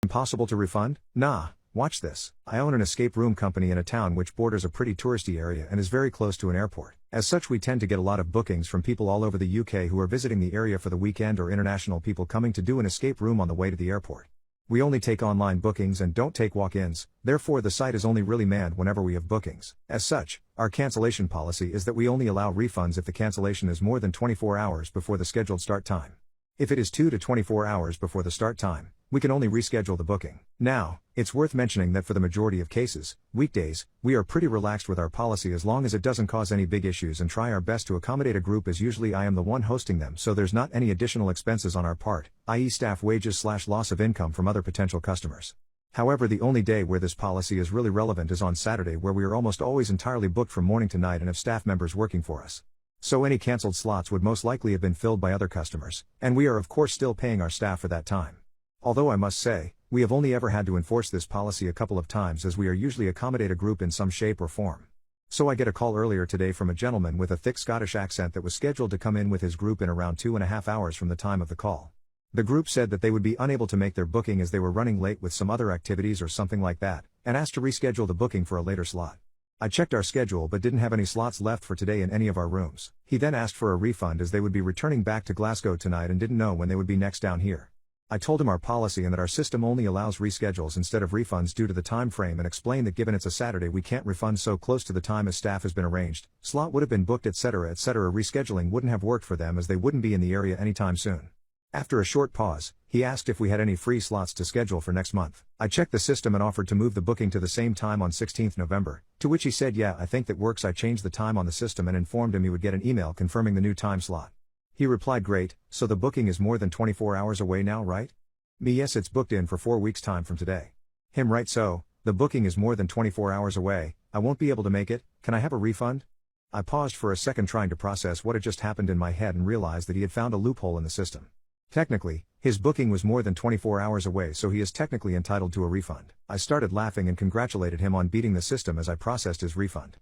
Impossible to refund? Nah, watch this. I own an escape room company in a town which borders a pretty touristy area and is very close to an airport. As such, we tend to get a lot of bookings from people all over the UK who are visiting the area for the weekend or international people coming to do an escape room on the way to the airport. We only take online bookings and don't take walk-ins, therefore the site is only really manned whenever we have bookings. As such, our cancellation policy is that we only allow refunds if the cancellation is more than 24 hours before the scheduled start time. If it is 2 to 24 hours before the start time, we can only reschedule the booking. Now, it's worth mentioning that for the majority of cases, weekdays, we are pretty relaxed with our policy as long as it doesn't cause any big issues and try our best to accommodate a group, as usually I am the one hosting them, so there's not any additional expenses on our part, i.e. staff wages / loss of income from other potential customers. However, the only day where this policy is really relevant is on Saturday, where we are almost always entirely booked from morning to night and have staff members working for us. So any cancelled slots would most likely have been filled by other customers, and we are of course still paying our staff for that time. Although I must say, we have only ever had to enforce this policy a couple of times, as we are usually accommodate a group in some shape or form. So I get a call earlier today from a gentleman with a thick Scottish accent that was scheduled to come in with his group in around 2.5 hours from the time of the call. The group said that they would be unable to make their booking as they were running late with some other activities or something like that, and asked to reschedule the booking for a later slot. I checked our schedule but didn't have any slots left for today in any of our rooms. He then asked for a refund as they would be returning back to Glasgow tonight and didn't know when they would be next down here. I told him our policy and that our system only allows reschedules instead of refunds due to the time frame, and explained that given it's a Saturday we can't refund so close to the time as staff has been arranged, slot would have been booked, etc. Rescheduling wouldn't have worked for them as they wouldn't be in the area anytime soon. After a short pause, he asked if we had any free slots to schedule for next month. I checked the system and offered to move the booking to the same time on 16th November, to which he said yeah, I think that works. I changed the time on the system and informed him he would get an email confirming the new time slot. He replied, great, so the booking is more than 24 hours away now, right? Me, yes, it's booked in for 4 weeks time from today. Him, right, so, the booking is more than 24 hours away, I won't be able to make it, can I have a refund? I paused for a second trying to process what had just happened in my head and realized that he had found a loophole in the system. Technically, his booking was more than 24 hours away, so he is technically entitled to a refund. I started laughing and congratulated him on beating the system as I processed his refund.